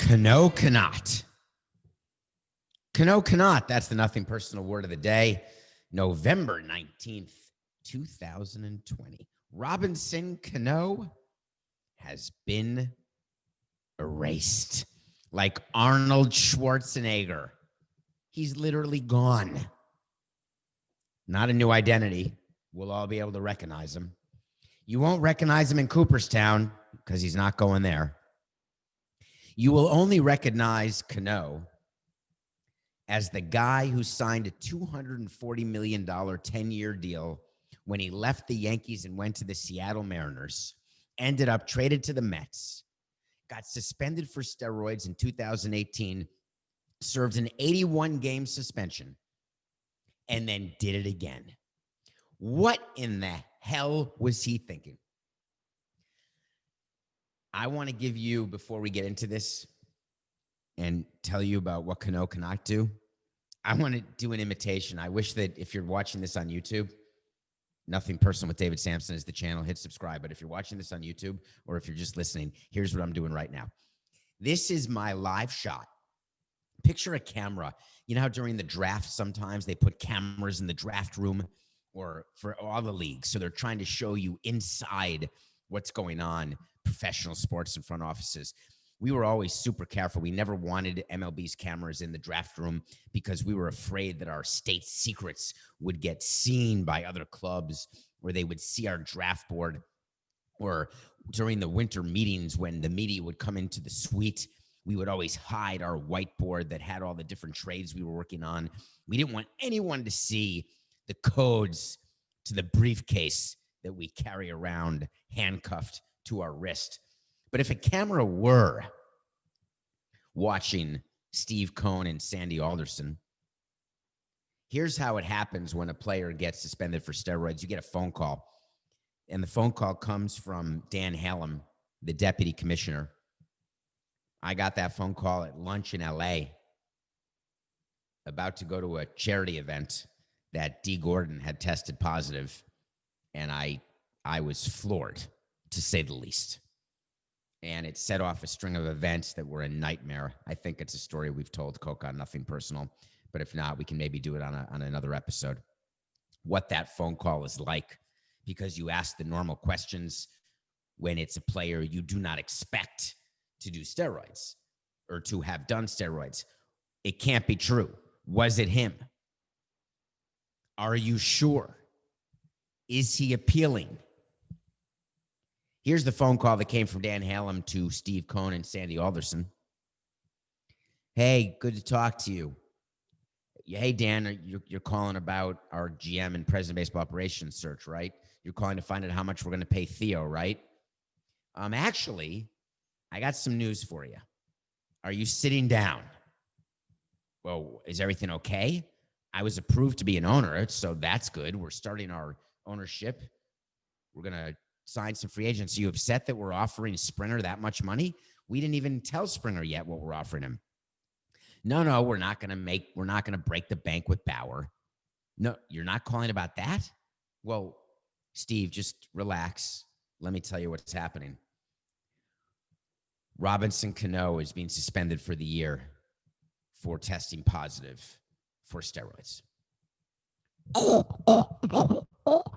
Cano Cannot. Cano Cannot. That's the nothing personal word of the day. November 19th, 2020. Robinson Cano has been erased. Like Arnold Schwarzenegger. He's literally gone. Not a new identity. We'll all be able to recognize him. You won't recognize him in Cooperstown because he's not going there. You will only recognize Cano as the guy who signed a $240 million 10-year deal when he left the Yankees and went to the Seattle Mariners, ended up traded to the Mets, got suspended for steroids in 2018, served an 81-game suspension, and then did it again. What in the hell was he thinking? I want to give you, before we get into this and tell you about what Cano cannot do, I want to do an imitation. I wish that if you're watching this on YouTube, Nothing Personal with David Samson is the channel. Hit subscribe. But if you're watching this on YouTube or if you're just listening, here's what I'm doing right now. This is my live shot. Picture a camera. You know how during the draft sometimes they put cameras in the draft room or for all the leagues. So they're trying to show you inside what's going on, professional sports and front offices. We were always super careful. We never wanted MLB's cameras in the draft room because we were afraid that our state secrets would get seen by other clubs, or they would see our draft board, or during the winter meetings when the media would come into the suite, we would always hide our whiteboard that had all the different trades we were working on. We didn't want anyone to see the codes to the briefcase that we carry around handcuffed to our wrist. But if a camera were watching Steve Cohn and Sandy Alderson, here's how it happens when a player gets suspended for steroids. You get a phone call, and the phone call comes from Dan Hallam, the deputy commissioner. I got that phone call at lunch in LA, about to go to a charity event that D. Gordon had tested positive, and I was floored, to say the least. And it set off a string of events that were a nightmare. I think it's a story we've told, Coke, on Nothing Personal. But if not, we can maybe do it on another episode. What that phone call is like, because you ask the normal questions when it's a player you do not expect to do steroids or to have done steroids. It can't be true. Was it him? Are you sure? Is he appealing? Here's the phone call that came from Dan Hallam to Steve Cohn and Sandy Alderson. Hey, good to talk to you. Hey, Dan, you're calling about our GM and President of Baseball Operations search, right? You're calling to find out how much we're going to pay Theo, right? Actually, I got some news for you. Are you sitting down? Well, is everything okay? I was approved to be an owner, so that's good. We're starting our ownership. We're going to sign some free agents. Are you upset that we're offering Springer that much money? We didn't even tell Springer yet what we're offering him. No, we're not going to break the bank with Bauer. No, you're not calling about that? Well, Steve, just relax. Let me tell you what's happening. Robinson Cano is being suspended for the year for testing positive for steroids.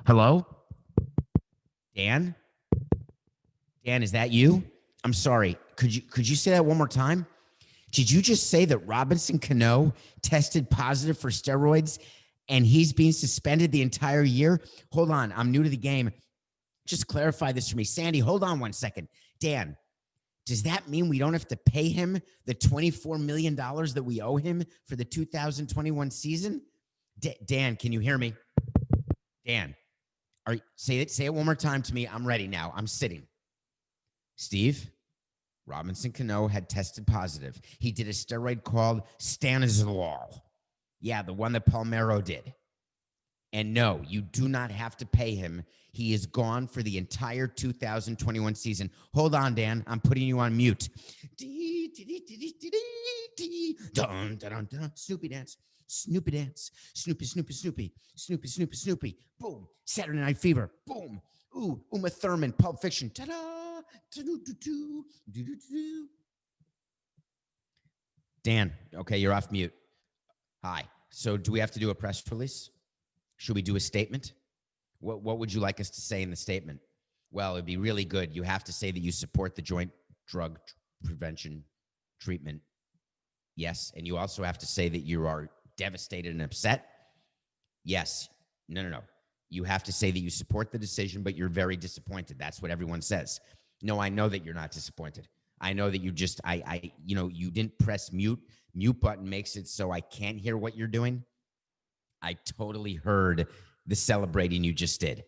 Hello? Dan? Dan, is that you? I'm sorry. Could you say that one more time? Did you just say that Robinson Cano tested positive for steroids and he's being suspended the entire year? Hold on. I'm new to the game. Just clarify this for me. Sandy, hold on one second. Dan, does that mean we don't have to pay him the $24 million that we owe him for the 2021 season? Dan, can you hear me? Dan, say it one more time to me. I'm ready now. I'm sitting. Steve, Robinson Cano had tested positive. He did a steroid called Stanozolol. Yeah, the one that Palmeiro did. And no, you do not have to pay him. He is gone for the entire 2021 season. Hold on, Dan. I'm putting you on mute. Snoopy dance. Snoopy dance. Snoopy, Snoopy, Snoopy. Snoopy, Snoopy, Snoopy. Boom. Saturday Night Fever. Boom. Ooh, Uma Thurman. Pulp Fiction. Ta-da. Dan, okay, you're off mute. Hi. So do we have to do a press release? Should we do a statement? What would you like us to say in the statement? Well, it'd be really good. You have to say that you support the joint drug prevention treatment. Yes. And you also have to say that you are devastated and upset. Yes. No. You have to say that you support the decision, but you're very disappointed. That's what everyone says. No, I know that you're not disappointed. I know that you just, you didn't press mute. Mute button makes it so I can't hear what you're doing. I totally heard the celebrating you just did.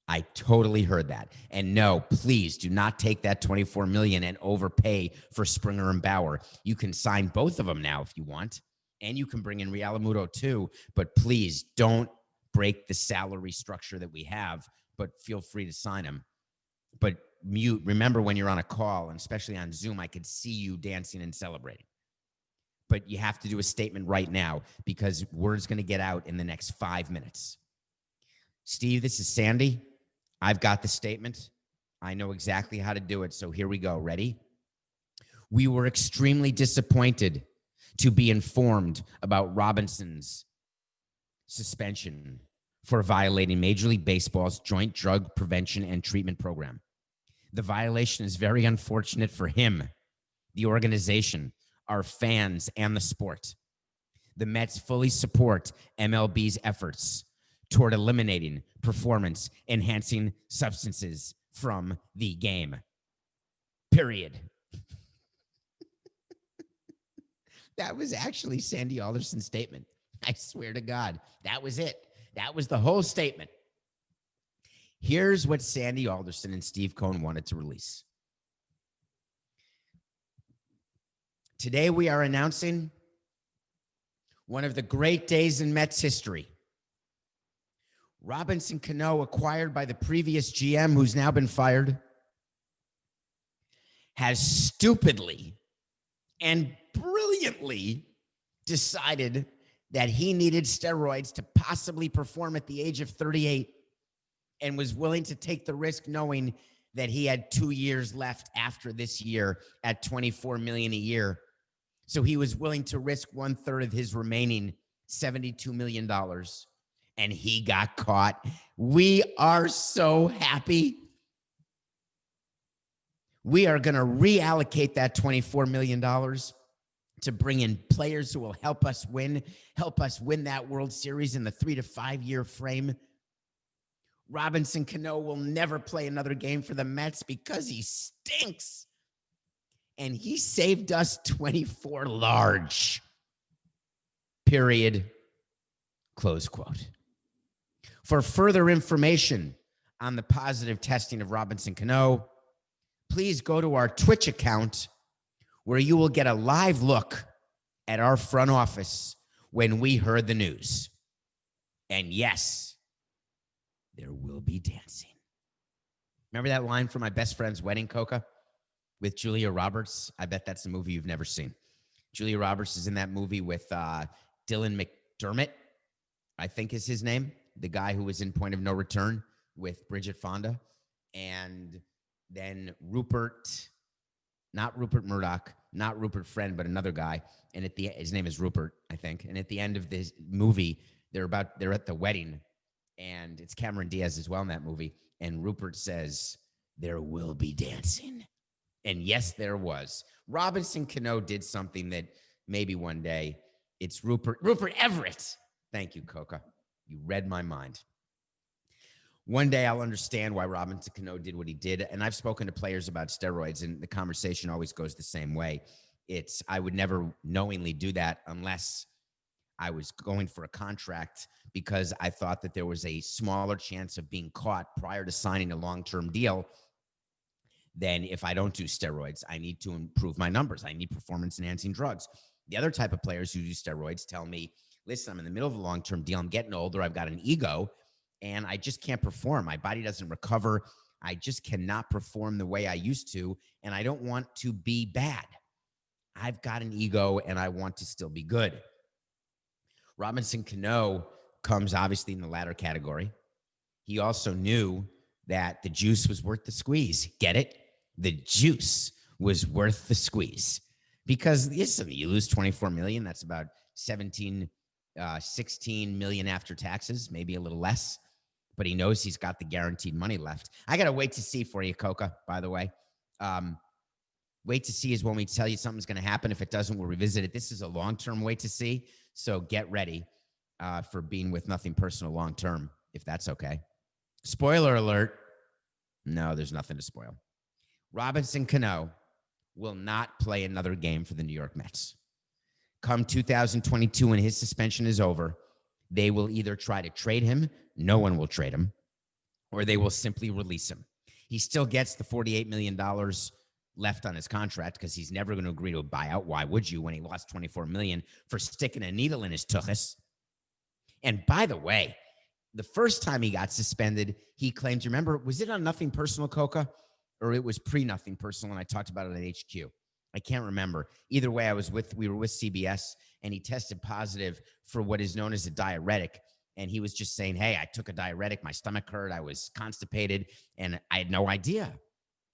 I totally heard that. And no, please do not take that $24 million and overpay for Springer and Bauer. You can sign both of them now if you want, and you can bring in Rialamuto too. But please don't break the salary structure that we have. But feel free to sign him. But mute. Remember, when you're on a call, and especially on Zoom, I could see you dancing and celebrating. But you have to do a statement right now because word's going to get out in the next 5 minutes. Steve, this is Sandy. I've got the statement. I know exactly how to do it. So here we go. Ready? We were extremely disappointed to be informed about Robinson's suspension for violating Major League Baseball's Joint Drug Prevention and Treatment Program. The violation is very unfortunate for him, the organization, our fans, and the sport. The Mets fully support MLB's efforts toward eliminating performance-enhancing substances from the game. Period. That was actually Sandy Alderson's statement. I swear to God, that was it. That was the whole statement. Here's what Sandy Alderson and Steve Cohen wanted to release. Today we are announcing one of the great days in Mets history. Robinson Cano, acquired by the previous GM, who's now been fired, has stupidly and brilliantly decided that he needed steroids to possibly perform at the age of 38 and was willing to take the risk knowing that he had 2 years left after this year at $24 million a year. So he was willing to risk 1/3 of his remaining $72 million, and he got caught. We are so happy. We are going to reallocate that $24 million to bring in players who will help us win that World Series in the 3 to 5 year frame. Robinson Cano will never play another game for the Mets because he stinks. And he saved us 24 large. Period. Close quote. For further information on the positive testing of Robinson Cano, please go to our Twitch account where you will get a live look at our front office when we heard the news. And yes, there will be dancing. Remember that line from My Best Friend's Wedding, Coca, with Julia Roberts? I bet that's a movie you've never seen. Julia Roberts is in that movie with Dylan McDermott, I think is his name, the guy who was in Point of No Return with Bridget Fonda. And then not Rupert Murdoch, not Rupert Friend, but another guy. And his name is Rupert, I think. And at the end of this movie, they're at the wedding, and it's Cameron Diaz as well in that movie. And Rupert says, "There will be dancing." And yes, there was. Robinson Cano did something that maybe one day it's Rupert Everett. Thank you, Coca. You read my mind. One day I'll understand why Robinson Cano did what he did. And I've spoken to players about steroids, and the conversation always goes the same way. I would never knowingly do that unless I was going for a contract because I thought that there was a smaller chance of being caught prior to signing a long-term deal than if I don't do steroids. I need to improve my numbers. I need performance-enhancing drugs. The other type of players who do steroids tell me, listen, I'm in the middle of a long-term deal. I'm getting older. I've got an ego, and I just can't perform. My body doesn't recover. I just cannot perform the way I used to, and I don't want to be bad. I've got an ego, and I want to still be good. Robinson Cano comes obviously in the latter category. He also knew that the juice was worth the squeeze. Get it? The juice was worth the squeeze. Because listen, you lose 24 million. That's about 16 million after taxes, maybe a little less. But he knows he's got the guaranteed money left. I got to wait to see for you, Coca, by the way. Wait to see is when we tell you something's going to happen. If it doesn't, we'll revisit it. This is a long-term wait to see. So get ready for being with Nothing Personal long-term, if that's okay. Spoiler alert. No, there's nothing to spoil. Robinson Cano will not play another game for the New York Mets. Come 2022, when his suspension is over, they will either try to trade him, no one will trade him, or they will simply release him. He still gets the $48 million left on his contract because he's never going to agree to a buyout. Why would you when he lost $24 million for sticking a needle in his tuchus? And by the way, the first time he got suspended, he claimed, remember, was it on Nothing Personal, Coca? Or it was pre-Nothing Personal, and I talked about it at HQ. I can't remember. Either way, we were with CBS, and he tested positive for what is known as a diuretic. And he was just saying, hey, I took a diuretic, my stomach hurt, I was constipated, and I had no idea.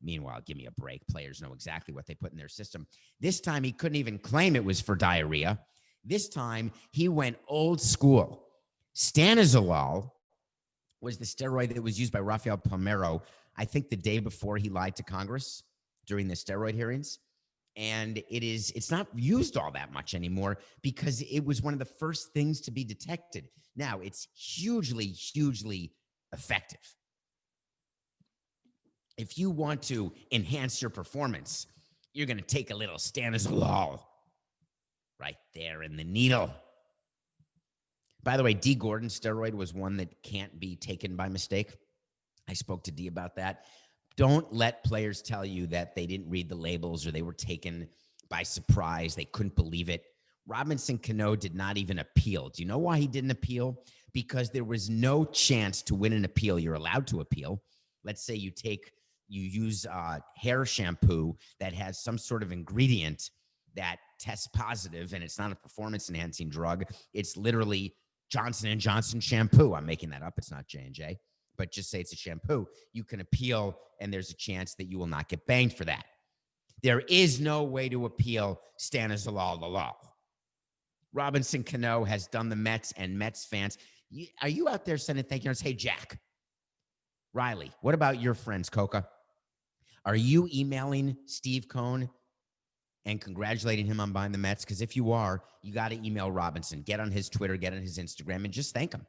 Meanwhile, give me a break. Players know exactly what they put in their system. This time, he couldn't even claim it was for diarrhea. This time, he went old school. Stanozolol was the steroid that was used by Rafael Palmeiro, I think the day before he lied to Congress during the steroid hearings. And it's not used all that much anymore because it was one of the first things to be detected. Now, it's hugely, hugely effective. If you want to enhance your performance, you're going to take a little stanozolol right there in the needle. By the way, D. Gordon steroid was one that can't be taken by mistake. I spoke to D about that. Don't let players tell you that they didn't read the labels or they were taken by surprise. They couldn't believe it. Robinson Cano did not even appeal. Do you know why he didn't appeal? Because there was no chance to win an appeal. You're allowed to appeal. Let's say you use hair shampoo that has some sort of ingredient that tests positive, and it's not a performance-enhancing drug. It's literally Johnson & Johnson shampoo. I'm making that up. It's not J&J. But just say it's a shampoo. You can appeal, and there's a chance that you will not get banged for that. There is no way to appeal stanozolol the law. Robinson Cano has done the Mets and Mets fans. Are you out there sending thank you notes? Hey, Jack, Riley, what about your friends, Coca? Are you emailing Steve Cohn and congratulating him on buying the Mets? Because if you are, you got to email Robinson. Get on his Twitter, get on his Instagram, and just thank him.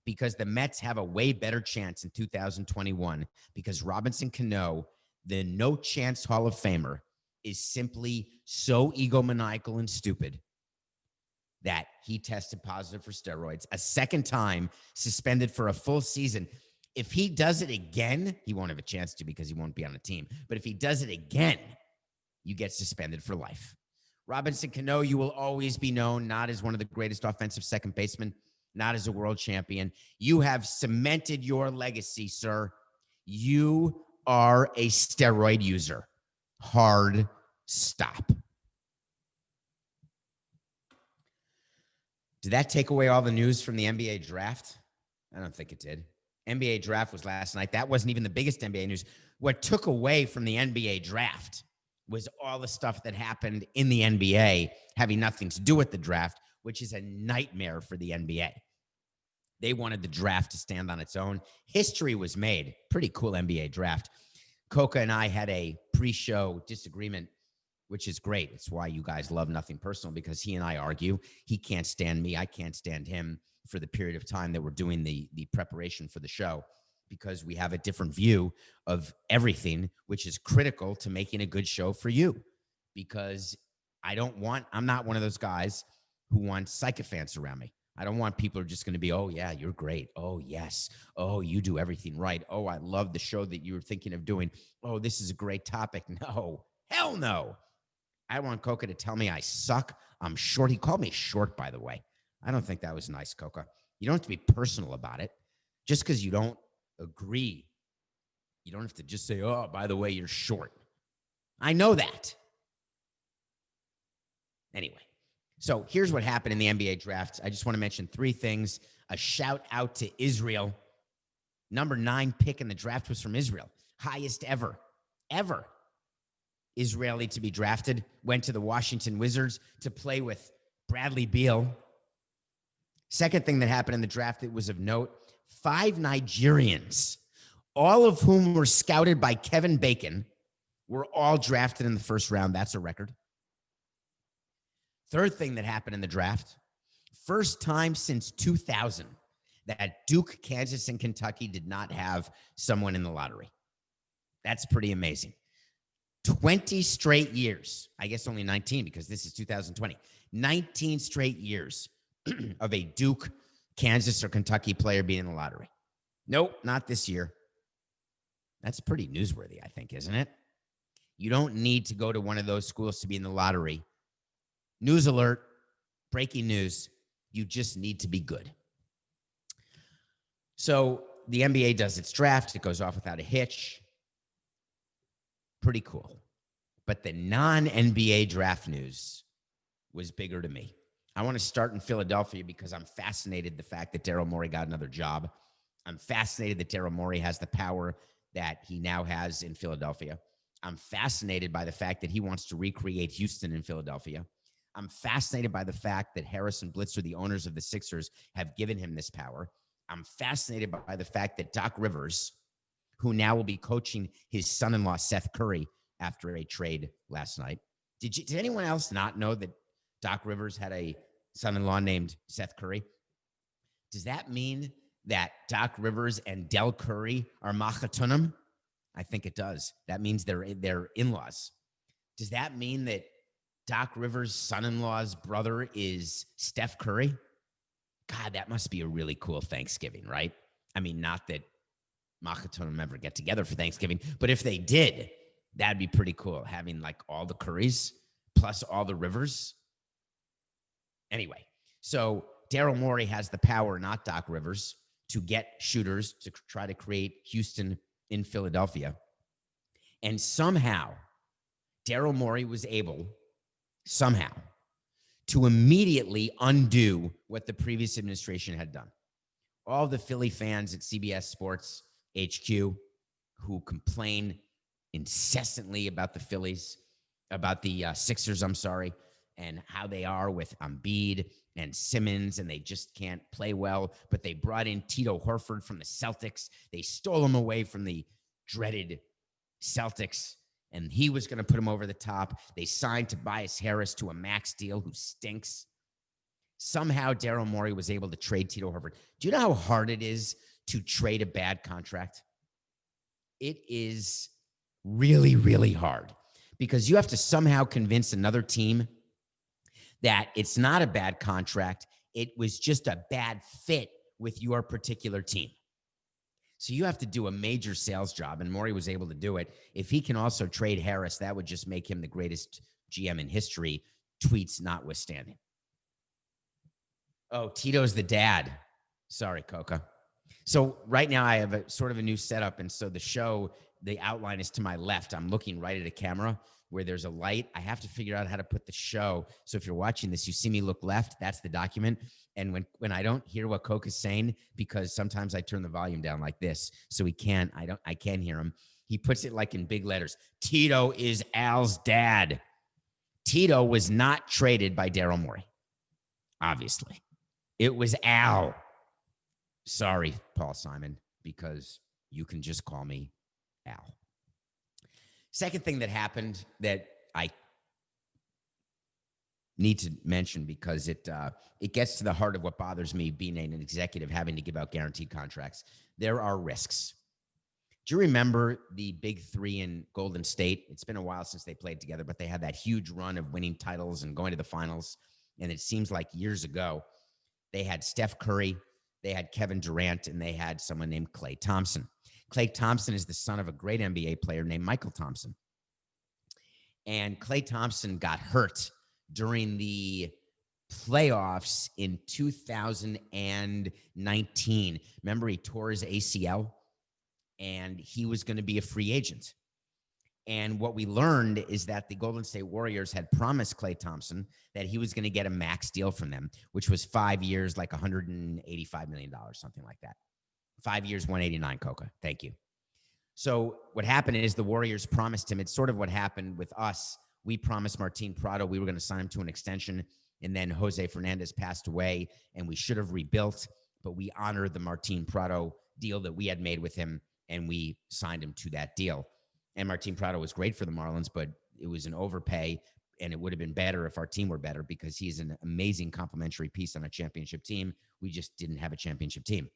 Because the Mets have a way better chance in 2021 because Robinson Cano, the no chance Hall of Famer, is simply so egomaniacal and stupid that he tested positive for steroids a second time, suspended for a full season. If he does it again, he won't have a chance to because he won't be on a team. But if he does it again, you get suspended for life. Robinson Cano, you will always be known not as one of the greatest offensive second basemen, not as a world champion. You have cemented your legacy, sir. You are a steroid user. Hard stop. Did that take away all the news from the NBA draft? I don't think it did. NBA draft was last night. That wasn't even the biggest NBA news. What took away from the NBA draft was all the stuff that happened in the NBA having nothing to do with the draft, which is a nightmare for the NBA. They wanted the draft to stand on its own. History was made. Pretty cool NBA draft. Coca and I had a pre-show disagreement, which is great. It's why you guys love Nothing Personal, because he and I argue. He can't stand me. I can't stand him for the period of time that we're doing the preparation for the show, because we have a different view of everything, which is critical to making a good show for you. Because I'm not one of those guys who want sycophants around me. I don't want people who are just going to be, oh, yeah, you're great. Oh, yes. Oh, you do everything right. Oh, I love the show that you were thinking of doing. Oh, this is a great topic. No, hell no. I want Coca to tell me I suck. I'm short. He called me short, by the way. I don't think that was nice, Coca. You don't have to be personal about it. Just because you don't agree, you don't have to just say, oh, by the way, you're short. I know that. Anyway, so here's what happened in the NBA draft. I just want to mention three things. A shout out to Israel. Number 9 pick in the draft was from Israel. Highest ever. Israeli to be drafted, went to the Washington Wizards to play with Bradley Beal. Second thing that happened in the draft that was of note, 5 Nigerians, all of whom were scouted by Kevin Bacon, were all drafted in the first round. That's a record. Third thing that happened in the draft, first time since 2000 that Duke, Kansas, and Kentucky did not have someone in the lottery. That's pretty amazing. 20 straight years, I guess only 19 because this is 2020, 19 straight years of a Duke, Kansas, or Kentucky player being in the lottery. Nope, not this year. That's pretty newsworthy, I think, isn't it? You don't need to go to one of those schools to be in the lottery. News alert, breaking news, you just need to be good. So the NBA does its draft. It goes off without a hitch. Pretty cool. But the non-NBA draft news was bigger to me. I want to start in Philadelphia because I'm fascinated the fact that Daryl Morey got another job. I'm fascinated that Daryl Morey has the power that he now has in Philadelphia. I'm fascinated by the fact that he wants to recreate Houston in Philadelphia. I'm fascinated by the fact that Harris and Blitzer, the owners of the Sixers, have given him this power. I'm fascinated by the fact that Doc Rivers, who now will be coaching his son-in-law, Seth Curry, after a trade last night. Did anyone else not know that Doc Rivers had a son-in-law named Seth Curry? Does that mean that Doc Rivers and Del Curry are Machatunim? I think it does. That means they're in-laws. Does that mean that Doc Rivers' son-in-law's brother is Steph Curry? God, that must be a really cool Thanksgiving, right? I mean, not that Machatunim ever get together for Thanksgiving, but if they did, that'd be pretty cool, having like all the Currys plus all the Rivers. Anyway, so Daryl Morey has the power, not Doc Rivers, to get shooters to try to create Houston in Philadelphia. And somehow, Daryl Morey was able, somehow, to immediately undo what the previous administration had done. All the Philly fans at CBS Sports HQ who complain incessantly about the Phillies, about the Sixers, and how they are with Embiid and Simmons, and they just can't play well. But they brought in Tito Horford from the Celtics. They stole him away from the dreaded Celtics, and he was going to put him over the top. They signed Tobias Harris to a max deal, who stinks. Somehow, Daryl Morey was able to trade Tito Horford. Do you know how hard it is to trade a bad contract? It is really, really hard because you have to somehow convince another team that it's not a bad contract. It was just a bad fit with your particular team. So you have to do a major sales job, and Morey was able to do it. If he can also trade Harris, that would just make him the greatest GM in history, tweets notwithstanding. Oh, Tito's the dad. Sorry, Coca. So right now I have a sort of a new setup, and so the show, the outline is to my left. I'm looking right at a camera where there's a light. I have to figure out how to put the show. So if you're watching this, you see me look left, that's the document. And when I don't hear what Coke is saying, because sometimes I turn the volume down like this, so I can't hear him. He puts it like in big letters. Tito is Al's dad. Tito was not traded by Daryl Morey, obviously. It was Al. Sorry, Paul Simon, because you can just call me Al. Second thing that happened that I need to mention because it gets to the heart of what bothers me being an executive having to give out guaranteed contracts. There are risks. Do you remember the big three in Golden State? It's been a while since they played together, but they had that huge run of winning titles and going to the finals. And it seems like years ago, they had Steph Curry, they had Kevin Durant, and they had someone named Klay Thompson. Klay Thompson is the son of a great NBA player named Michael Thompson. And Klay Thompson got hurt during the playoffs in 2019. Remember, he tore his ACL, and he was going to be a free agent. And what we learned is that the Golden State Warriors had promised Klay Thompson that he was going to get a max deal from them, which was 5 years, like $185 million, something like that. 5 years, 189, Coca. Thank you. So what happened is the Warriors promised him. It's sort of what happened with us. We promised Martin Prado we were going to sign him to an extension, and then Jose Fernandez passed away, and we should have rebuilt, but we honored the Martin Prado deal that we had made with him, and we signed him to that deal. And Martin Prado was great for the Marlins, but it was an overpay, and it would have been better if our team were better because he's an amazing complementary piece on a championship team. We just didn't have a championship team.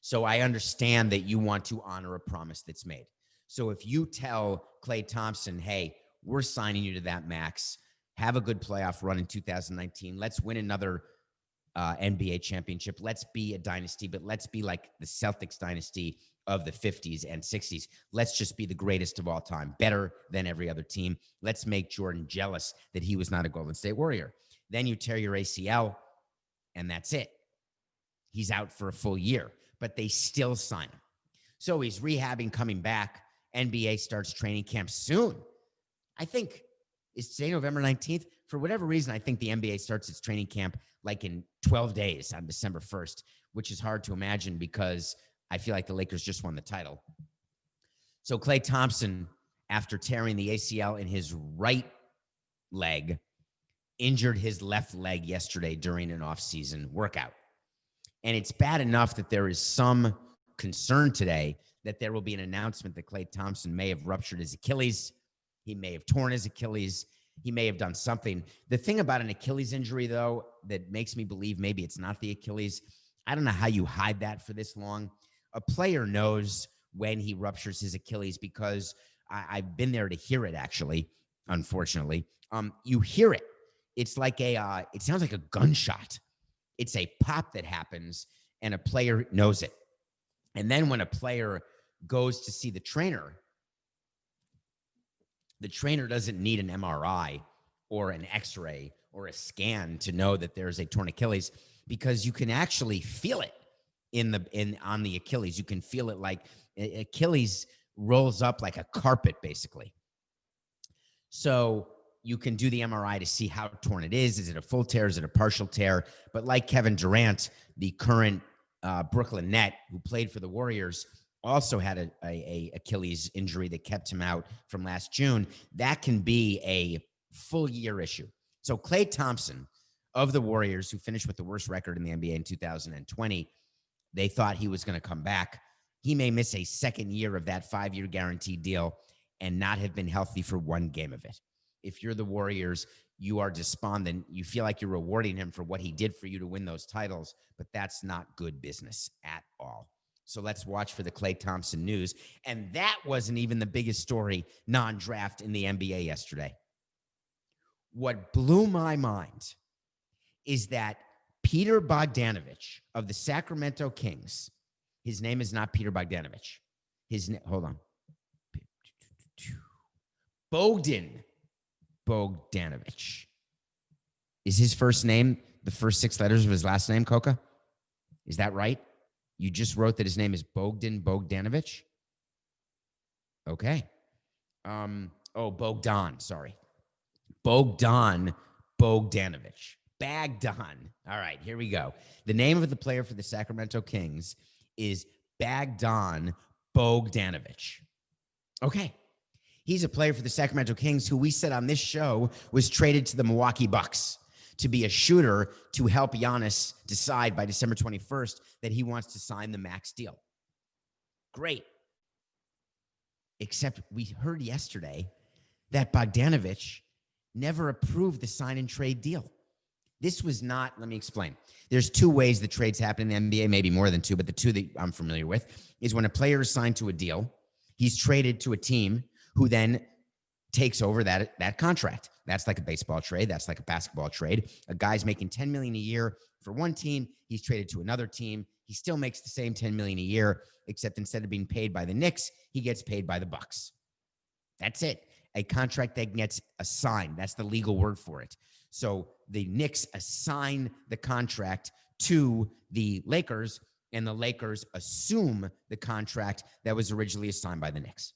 So I understand that you want to honor a promise that's made. So if you tell Klay Thompson, hey, we're signing you to that max, have a good playoff run in 2019, let's win another NBA championship, let's be a dynasty, but let's be like the Celtics dynasty of the 50s and 60s. Let's just be the greatest of all time, better than every other team. Let's make Jordan jealous that he was not a Golden State Warrior. Then you tear your ACL, and that's it. He's out for a full year, but they still sign him. So he's rehabbing, coming back. NBA starts training camp soon. I think, is today November 19th? For whatever reason, I think the NBA starts its training camp like in 12 days on December 1st, which is hard to imagine because I feel like the Lakers just won the title. So Klay Thompson, after tearing the ACL in his right leg, injured his left leg yesterday during an off-season workout. And it's bad enough that there is some concern today that there will be an announcement that Klay Thompson may have ruptured his Achilles. He may have torn his Achilles. He may have done something. The thing about an Achilles injury, though, that makes me believe maybe it's not the Achilles, I don't know how you hide that for this long. A player knows when he ruptures his Achilles because I've been there to hear it, actually, unfortunately. You hear it. It's like it sounds like a gunshot. It's a pop that happens, and a player knows it. And then when a player goes to see the trainer doesn't need an MRI or an X-ray or a scan to know that there's a torn Achilles because you can actually feel it on the Achilles. You can feel it like Achilles rolls up like a carpet, basically. So you can do the MRI to see how torn it is. Is it a full tear? Is it a partial tear? But like Kevin Durant, the current Brooklyn Net who played for the Warriors, also had a Achilles injury that kept him out from last June. That can be a full year issue. So Klay Thompson of the Warriors, who finished with the worst record in the NBA in 2020, they thought he was going to come back. He may miss a second year of that 5-year guaranteed deal and not have been healthy for one game of it. If you're the Warriors, you are despondent. You feel like you're rewarding him for what he did for you to win those titles, but that's not good business at all. So let's watch for the Klay Thompson news. And that wasn't even the biggest story non-draft in the NBA yesterday. What blew my mind is that Peter Bogdanovich of the Sacramento Kings, his name is not Peter Bogdanovich. Hold on. Bogdan Bogdanovich. Is his first name the first 6 letters of his last name, Coca? Is that right? You just wrote that his name is Bogdan Bogdanovich? Okay. Bogdan, sorry. Bogdan Bogdanovich. Bogdan. All right, here we go. The name of the player for the Sacramento Kings is Bogdan Bogdanovich. Okay. He's a player for the Sacramento Kings who we said on this show was traded to the Milwaukee Bucks to be a shooter to help Giannis decide by December 21st that he wants to sign the max deal. Great. Except we heard yesterday that Bogdanovich never approved the sign and trade deal. This was not, let me explain. There's 2 ways the trades happen in the NBA, maybe more than 2, but the 2 that I'm familiar with is when a player is signed to a deal, he's traded to a team who then takes over that contract. That's like a baseball trade. That's like a basketball trade. A guy's making $10 million a year for one team. He's traded to another team. He still makes the same $10 million a year, except instead of being paid by the Knicks, he gets paid by the Bucks. That's it. A contract that gets assigned. That's the legal word for it. So the Knicks assign the contract to the Lakers, and the Lakers assume the contract that was originally assigned by the Knicks.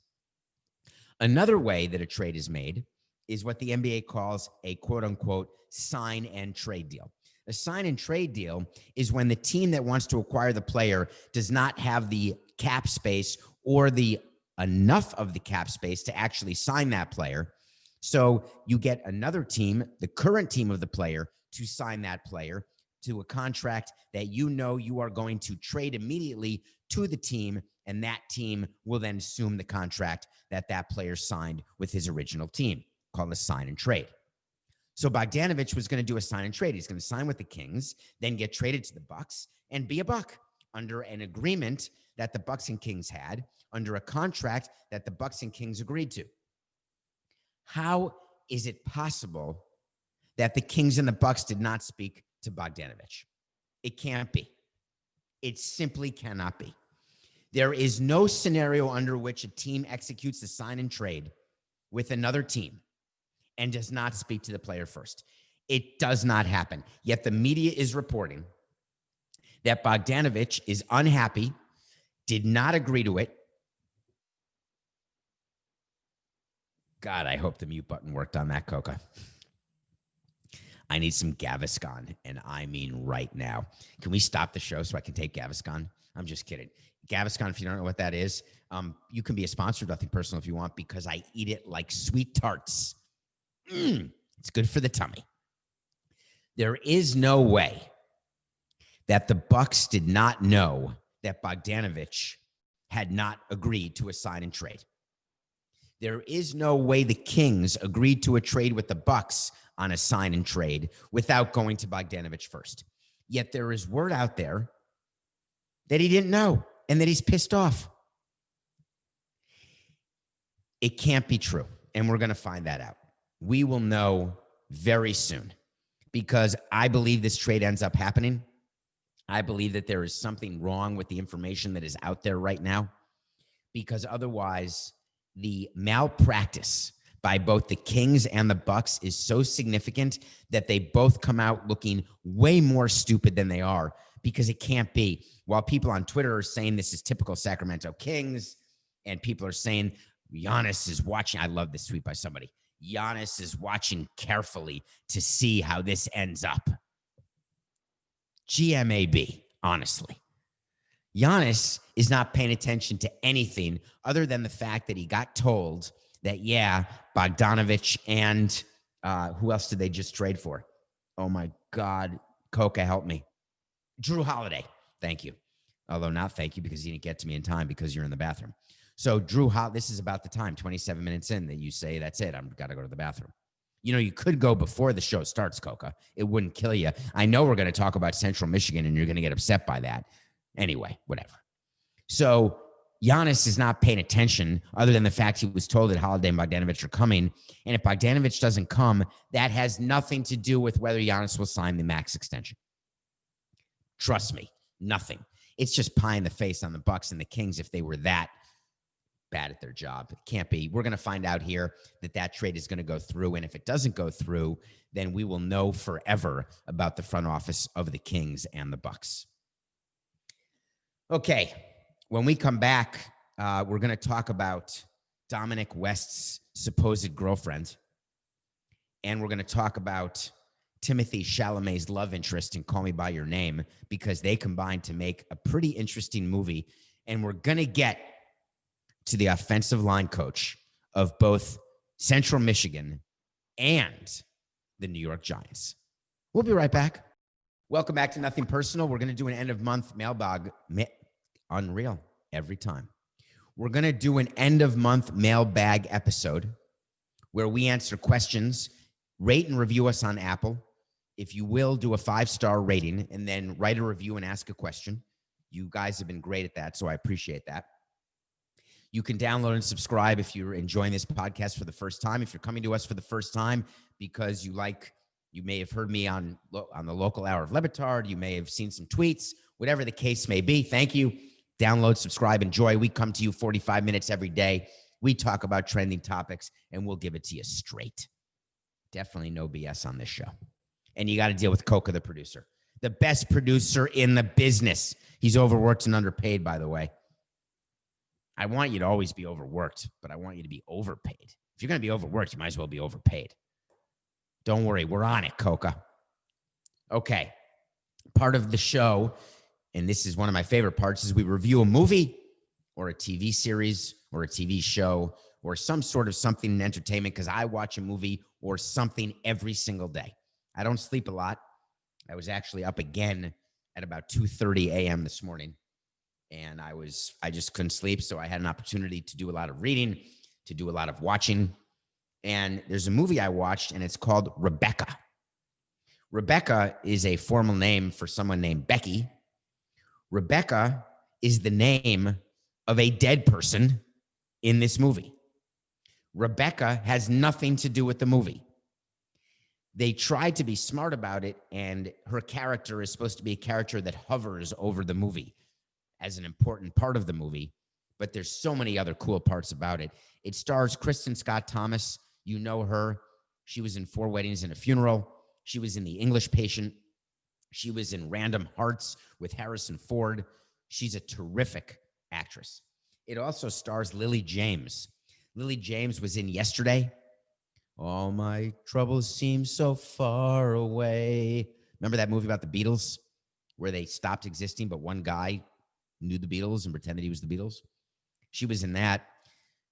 Another way that a trade is made is what the NBA calls a quote-unquote sign and trade deal. A sign and trade deal is when the team that wants to acquire the player does not have the cap space or the enough of the cap space to actually sign that player. So you get another team, the current team of the player, to sign that player to a contract that you know you are going to trade immediately to the team, and that team will then assume the contract that that player signed with his original team, called a sign and trade. So Bogdanovich was going to do a sign and trade. He's going to sign with the Kings, then get traded to the Bucks and be a Buck under an agreement that the Bucks and Kings had, under a contract that the Bucks and Kings agreed to. How is it possible that the Kings and the Bucks did not speak to Bogdanovich? It can't be. It simply cannot be. There is no scenario under which a team executes the sign and trade with another team and does not speak to the player first. It does not happen. Yet the media is reporting that Bogdanovich is unhappy, did not agree to it. God, I hope the mute button worked on that, Coca. I need some Gaviscon, and I mean right now. Can we stop the show so I can take Gaviscon? I'm just kidding. Gaviscon, if you don't know what that is, you can be a sponsor of Nothing Personal if you want, because I eat it like sweet tarts. It's good for the tummy. There is no way that the Bucks did not know that Bogdanovich had not agreed to a sign and trade. There is no way the Kings agreed to a trade with the Bucks on a sign and trade without going to Bogdanovich first. Yet there is word out there that he didn't know and that he's pissed off. It can't be true, and we're going to find that out. We will know very soon, because I believe this trade ends up happening. I believe that there is something wrong with the information that is out there right now, because otherwise the malpractice by both the Kings and the Bucks is so significant that they both come out looking way more stupid than they are, because it can't be. While people on Twitter are saying this is typical Sacramento Kings, and people are saying Giannis is watching. I love this tweet by somebody. Giannis is watching carefully to see how this ends up. GMAB, honestly. Giannis is not paying attention to anything other than the fact that he got told that, yeah, Bogdanovich and who else did they just trade for? Oh, my God. Coca, help me. Drew Holiday. Thank you. Although not thank you, because you didn't get to me in time because you're in the bathroom. So Drew Holiday, this is about the time, 27 minutes in, that you say, that's it, I've got to go to the bathroom. You know, you could go before the show starts, Coca. It wouldn't kill you. I know we're going to talk about Central Michigan, and you're going to get upset by that. Anyway, whatever. So Giannis is not paying attention other than the fact he was told that Holiday and Bogdanovich are coming. And if Bogdanovich doesn't come, that has nothing to do with whether Giannis will sign the max extension. Trust me, nothing. It's just pie in the face on the Bucks and the Kings if they were that bad at their job. It can't be. We're going to find out here that that trade is going to go through. And if it doesn't go through, then we will know forever about the front office of the Kings and the Bucks. Okay. When we come back, we're going to talk about Dominic West's supposed girlfriend. And we're going to talk about Timothée Chalamet's love interest in Call Me By Your Name, because they combined to make a pretty interesting movie. And we're going to get to the offensive line coach of both Central Michigan and the New York Giants. We'll be right back. Welcome back to Nothing Personal. We're going to do an end-of-month mailbag. Unreal every time. We're going to do an end-of-month mailbag episode where we answer questions. Rate and review us on Apple. If you will, do a 5-star rating and then write a review and ask a question. You guys have been great at that, so I appreciate that. You can download and subscribe if you're enjoying this podcast for the first time. If you're coming to us for the first time because you may have heard me on the local hour of Lebitard. You may have seen some tweets, whatever the case may be. Thank you. Download, subscribe, enjoy. We come to you 45 minutes every day. We talk about trending topics, and we'll give it to you straight. Definitely no BS on this show. And you got to deal with Coca, the producer. The best producer in the business. He's overworked and underpaid, by the way. I want you to always be overworked, but I want you to be overpaid. If you're going to be overworked, you might as well be overpaid. Don't worry. We're on it, Coca. Okay. Part of the show, and this is one of my favorite parts, is we review a movie or a TV series or a TV show or some sort of something in entertainment because I watch a movie or something every single day. I don't sleep a lot. I was actually up again at about 2:30 a.m. this morning, and I just couldn't sleep, so I had an opportunity to do a lot of reading, to do a lot of watching. And there's a movie I watched, and it's called Rebecca. Rebecca is a formal name for someone named Becky. Rebecca is the name of a dead person in this movie. Rebecca has nothing to do with the movie. They tried to be smart about it, and her character is supposed to be a character that hovers over the movie as an important part of the movie, but there's so many other cool parts about it. It stars Kristen Scott Thomas. You know her. She was in 4 Weddings and a Funeral. She was in The English Patient. She was in Random Hearts with Harrison Ford. She's a terrific actress. It also stars Lily James. Lily James was in Yesterday. All my troubles seem so far away. Remember that movie about the Beatles where they stopped existing, but one guy knew the Beatles and pretended he was the Beatles? She was in that.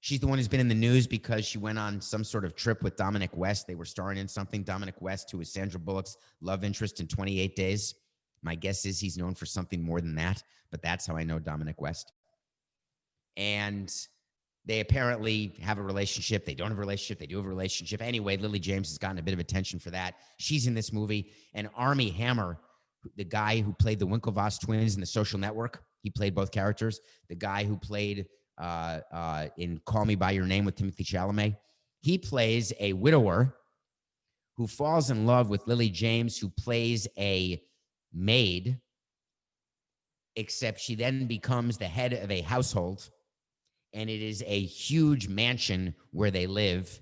She's the one who's been in the news because she went on some sort of trip with Dominic West. They were starring in something. Dominic West, who was Sandra Bullock's love interest in 28 Days. My guess is he's known for something more than that, but that's how I know Dominic West. And they apparently have a relationship. They don't have a relationship. They do have a relationship. Anyway, Lily James has gotten a bit of attention for that. She's in this movie. And Armie Hammer, the guy who played the Winklevoss twins in The Social Network, he played both characters. The guy who played in Call Me By Your Name with Timothée Chalamet, he plays a widower who falls in love with Lily James, who plays a maid, except she then becomes the head of a household. And it is a huge mansion where they live.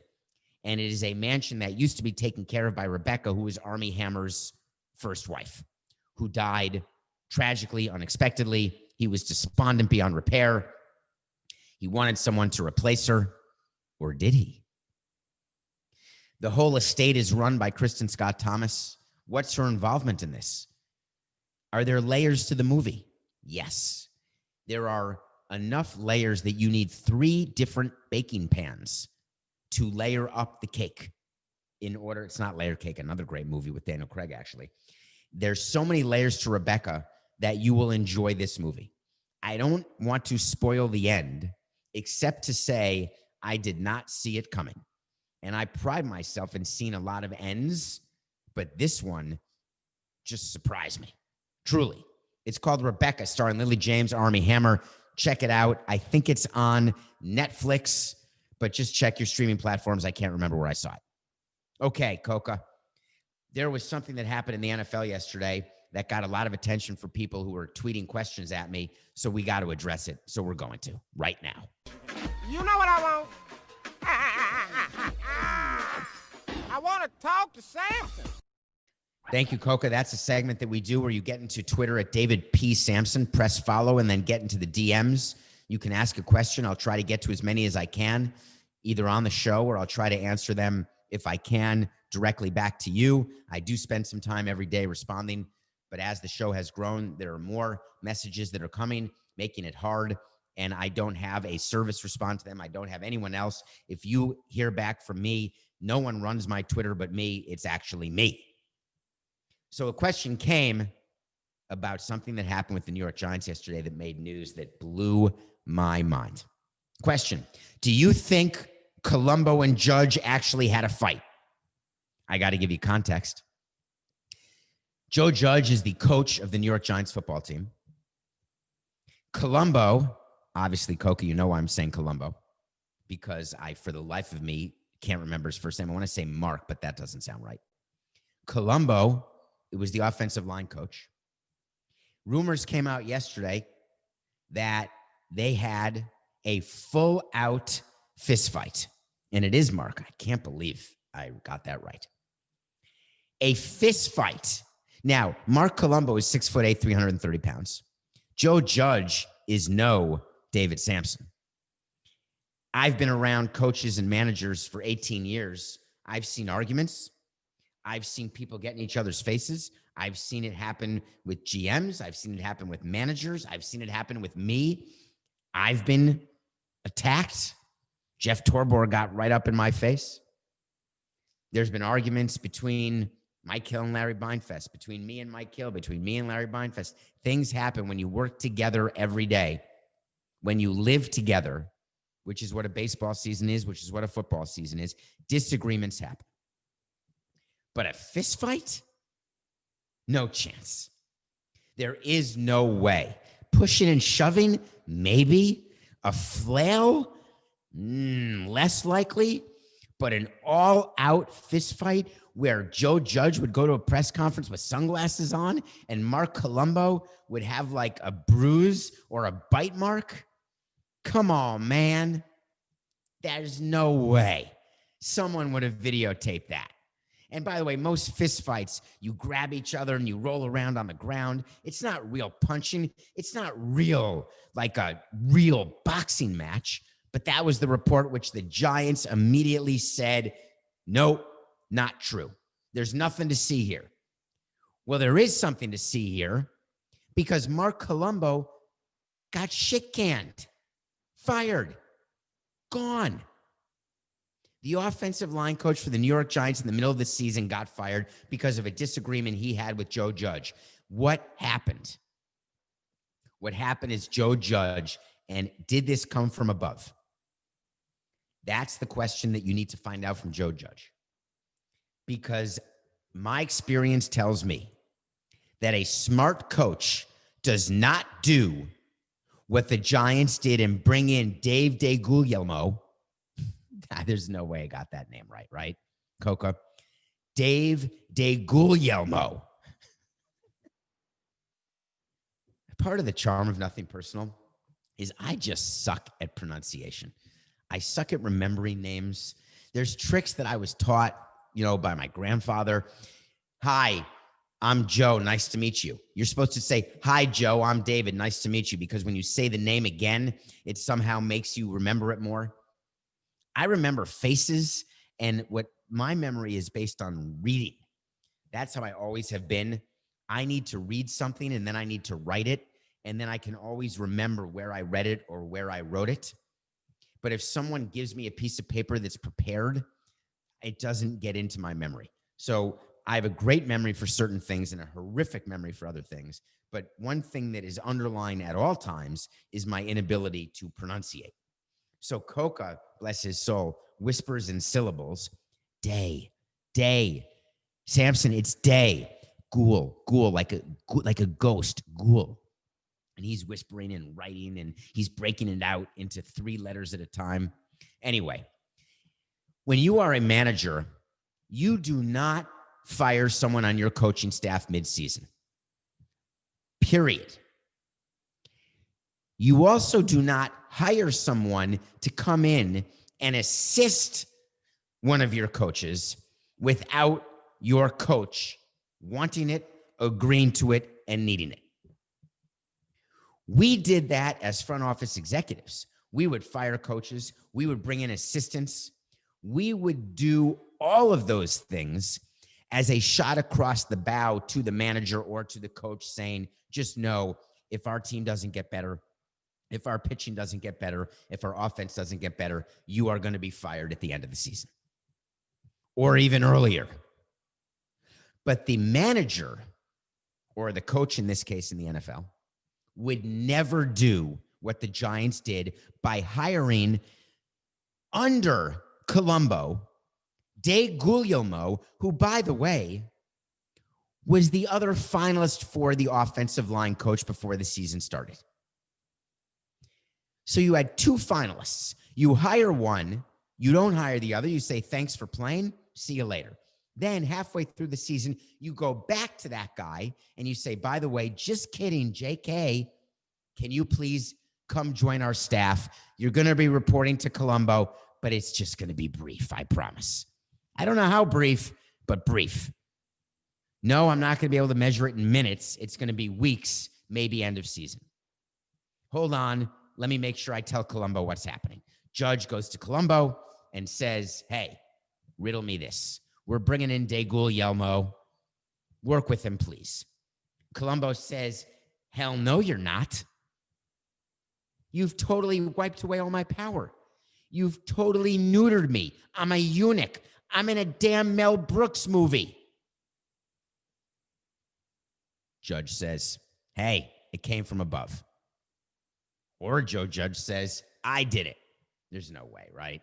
And it is a mansion that used to be taken care of by Rebecca, who was Armie Hammer's first wife, who died tragically, unexpectedly. He was despondent beyond repair. He wanted someone to replace her, or did he? The whole estate is run by Kristen Scott Thomas. What's her involvement in this? Are there layers to the movie? Yes. There are enough layers that you need 3 different baking pans to layer up the cake in order. It's not Layer Cake, another great movie with Daniel Craig, actually. There's so many layers to Rebecca that you will enjoy this movie. I don't want to spoil the end, except to say I did not see it coming. And I pride myself in seeing a lot of ends, but this one just surprised me. Truly. It's called Rebecca, starring Lily James, Armie Hammer. Check it out. I think it's on Netflix, but just check your streaming platforms. I can't remember where I saw it. Okay, Coca. There was something that happened in the NFL yesterday that got a lot of attention for people who were tweeting questions at me, so we got to address it. So we're going to right now. You know what I want? I want to talk to Samson. Thank you, Coca. That's a segment that we do where you get into Twitter at David P. Samson, press follow, and then get into the DMs. You can ask a question. I'll try to get to as many as I can, either on the show or I'll try to answer them if I can directly back to you. I do spend some time every day responding, but as the show has grown, there are more messages that are coming, making it hard, and I don't have a service respond to them. I don't have anyone else. If you hear back from me, no one runs my Twitter but me. It's actually me. So a question came about something that happened with the New York Giants yesterday that made news that blew my mind. Question: do you think Colombo and Judge actually had a fight? I got to give you context. Joe Judge is the coach of the New York Giants football team. Colombo, obviously, Coca, you know why I'm saying Colombo, because I, for the life of me, can't remember his first name. I want to say Marc, but that doesn't sound right. Colombo, it was the offensive line coach. Rumors came out yesterday that they had a full-out fist fight. And it is Marc. I can't believe I got that right. A fist fight. Now, Marc Colombo is 6'8", 330 pounds. Joe Judge is no David Samson. I've been around coaches and managers for 18 years. I've seen arguments. I've seen people get in each other's faces. I've seen it happen with GMs. I've seen it happen with managers. I've seen it happen with me. I've been attacked. Jeff Torborg got right up in my face. There's been arguments between Mike Hill and Larry Beinfest, between me and Mike Hill, between me and Larry Beinfest. Things happen when you work together every day, when you live together, which is what a baseball season is, which is what a football season is. Disagreements happen. But a fist fight? No chance. There is no way. Pushing and shoving? Maybe. A flail? Less likely. But an all-out fist fight where Joe Judge would go to a press conference with sunglasses on and Marc Colombo would have like a bruise or a bite mark? Come on, man. There's no way someone would have videotaped that. And by the way, most fist fights, you grab each other and you roll around on the ground. It's not real punching. It's not real, like a real boxing match. But that was the report which the Giants immediately said, nope, not true. There's nothing to see here. Well, there is something to see here because Marc Colombo got shit canned, fired, gone. The offensive line coach for the New York Giants in the middle of the season got fired because of a disagreement he had with Joe Judge. What happened? What happened is Joe Judge, and did this come from above? That's the question that you need to find out from Joe Judge. Because my experience tells me that a smart coach does not do what the Giants did and bring in Dave DeGuglielmo. There's no way I got that name right? Coca. Dave DeGuglielmo. Part of the charm of Nothing Personal is I just suck at pronunciation. I suck at remembering names. There's tricks that I was taught, by my grandfather. Hi, I'm Joe. Nice to meet you. You're supposed to say, hi, Joe, I'm David. Nice to meet you. Because when you say the name again, it somehow makes you remember it more. I remember faces, and what my memory is based on reading. That's how I always have been. I need to read something, and then I need to write it, and then I can always remember where I read it or where I wrote it. But if someone gives me a piece of paper that's prepared, it doesn't get into my memory. So I have a great memory for certain things and a horrific memory for other things. But one thing that is underlying at all times is my inability to pronunciate. So Coca, bless his soul, whispers in syllables, day, Samson, it's day, ghoul, like a ghost, ghoul. And he's whispering and writing, and he's breaking it out into 3 letters at a time. Anyway, when you are a manager, you do not fire someone on your coaching staff mid-season. Period. You also do not hire someone to come in and assist one of your coaches without your coach wanting it, agreeing to it, and needing it. We did that as front office executives. We would fire coaches. We would bring in assistants. We would do all of those things as a shot across the bow to the manager or to the coach saying, just know if our team doesn't get better, if our pitching doesn't get better, if our offense doesn't get better, you are going to be fired at the end of the season or even earlier. But the manager, or the coach in this case in the NFL, would never do what the Giants did by hiring under Colombo, DeGuglielmo, who, by the way, was the other finalist for the offensive line coach before the season started. So you had 2 finalists. You hire one, you don't hire the other. You say, thanks for playing, see you later. Then halfway through the season, you go back to that guy and you say, by the way, just kidding, JK, can you please come join our staff? You're going to be reporting to Colombo, but it's just going to be brief, I promise. I don't know how brief, but brief. No, I'm not going to be able to measure it in minutes. It's going to be weeks, maybe end of season. Hold on. Let me make sure I tell Colombo what's happening. Judge goes to Colombo and says, hey, riddle me this. We're bringing in DeGuglielmo. Work with him, please. Colombo says, hell no, you're not. You've totally wiped away all my power. You've totally neutered me. I'm a eunuch. I'm in a damn Mel Brooks movie. Judge says, hey, it came from above. Or Joe Judge says, I did it. There's no way, right?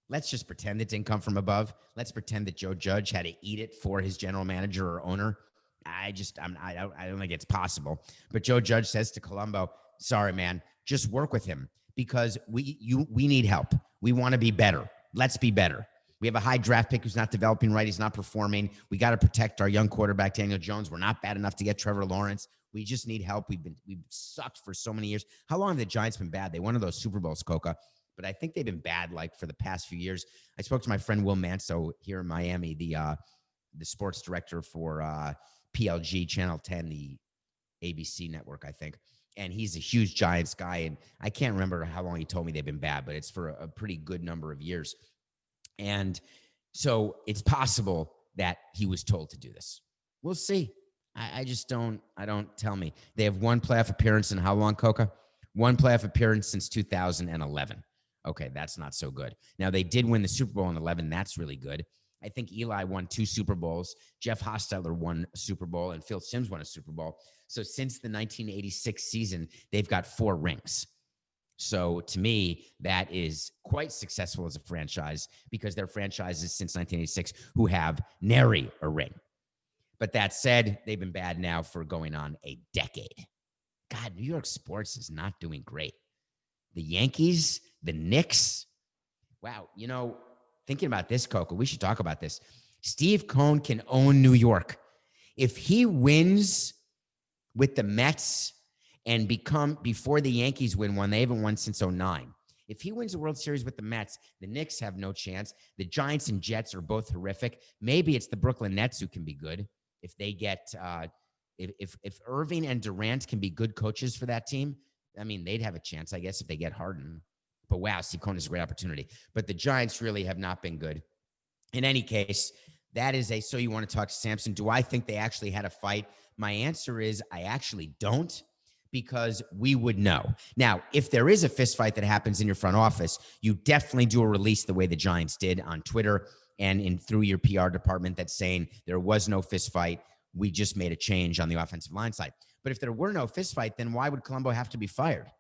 Let's just pretend it didn't come from above. Let's pretend that Joe Judge had to eat it for his general manager or owner. I don't think it's possible. But Joe Judge says to Colombo, sorry, man, just work with him because we need help. We want to be better. Let's be better. We have a high draft pick who's not developing right. He's not performing. We got to protect our young quarterback, Daniel Jones. We're not bad enough to get Trevor Lawrence. We just need help. We've sucked for so many years. How long have the Giants been bad? They won those Super Bowls, Coca. But I think they've been bad like for the past few years. I spoke to my friend Will Manso here in Miami, the sports director for PLG Channel 10, the ABC network, I think. And he's a huge Giants guy. And I can't remember how long he told me they've been bad, but it's for a pretty good number of years. And so it's possible that he was told to do this. We'll see. I don't tell me. They have one playoff appearance in how long, Coca? One playoff appearance since 2011. Okay, that's not so good. Now, they did win the Super Bowl in 11. That's really good. I think Eli won 2 Super Bowls. Jeff Hostetler won a Super Bowl, and Phil Simms won a Super Bowl. So since the 1986 season, they've got 4 rings. So to me, that is quite successful as a franchise because they're franchises since 1986 who have nary a ring. But that said, they've been bad now for going on a decade. God, New York sports is not doing great. The Yankees, the Knicks. Wow, thinking about this, Coco, we should talk about this. Steve Cohen can own New York. If he wins with the Mets and before the Yankees win one, they haven't won since 2009. If he wins the World Series with the Mets, the Knicks have no chance. The Giants and Jets are both horrific. Maybe it's the Brooklyn Nets who can be good. If they get, if Irving and Durant can be good coaches for that team, I mean, they'd have a chance, I guess, if they get Harden. But wow, Steve Cohen is a great opportunity. But the Giants really have not been good. In any case, that is so you want to talk to Samson. Do I think they actually had a fight? My answer is I actually don't, because we would know. Now, if there is a fist fight that happens in your front office, you definitely do a release the way the Giants did on Twitter and through your PR department that's saying there was no fist fight. We just made a change on the offensive line side. But if there were no fist fight, then why would Colombo have to be fired?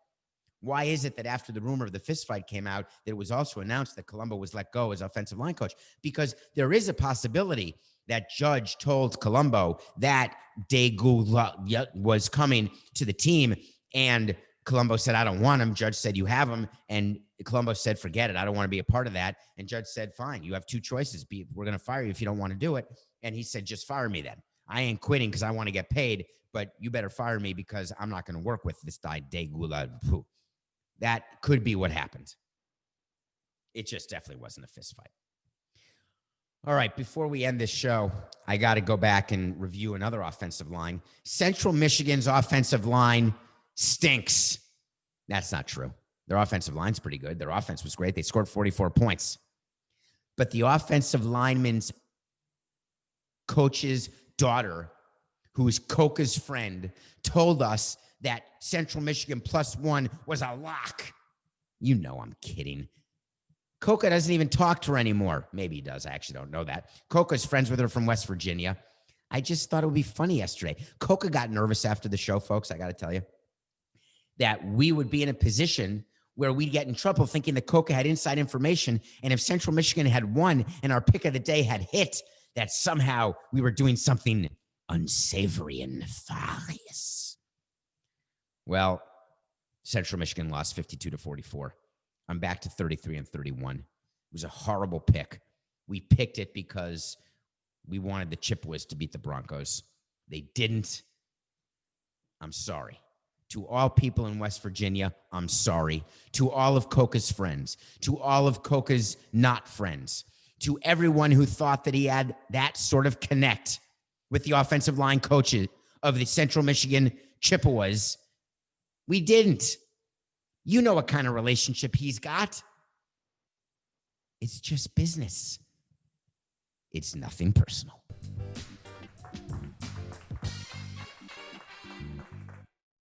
Why is it that after the rumor of the fist fight came out, that it was also announced that Colombo was let go as offensive line coach? Because there is a possibility that Judge told Colombo that Degula was coming to the team, and Colombo said, I don't want him. Judge said, you have him. And Colombo said, forget it. I don't want to be a part of that. And Judge said, fine, you have 2 choices. We're going to fire you if you don't want to do it. And he said, just fire me then. I ain't quitting because I want to get paid, but you better fire me because I'm not going to work with this guy, Degula. That could be what happened. It just definitely wasn't a fist fight. All right, before we end this show, I got to go back and review another offensive line. Central Michigan's offensive line stinks. That's not true. Their offensive line's pretty good. Their offense was great. They scored 44 points. But the offensive lineman's coach's daughter, who is Coca's friend, told us that Central Michigan +1 was a lock. You know I'm kidding. Coca doesn't even talk to her anymore. Maybe he does. I actually don't know that. Coca's friends with her from West Virginia. I just thought it would be funny yesterday. Coca got nervous after the show, folks. I got to tell you that we would be in a position where we'd get in trouble thinking that Coca had inside information. And if Central Michigan had won and our pick of the day had hit, that somehow we were doing something unsavory and nefarious. Well, Central Michigan lost 52-44. I'm back to 33-31. It was a horrible pick. We picked it because we wanted the Chippewas to beat the Broncos. They didn't. I'm sorry. To all people in West Virginia, I'm sorry. To all of Coca's friends, to all of Coca's not friends, to everyone who thought that he had that sort of connect with the offensive line coaches of the Central Michigan Chippewas, we didn't. You know what kind of relationship he's got. It's just business. It's nothing personal.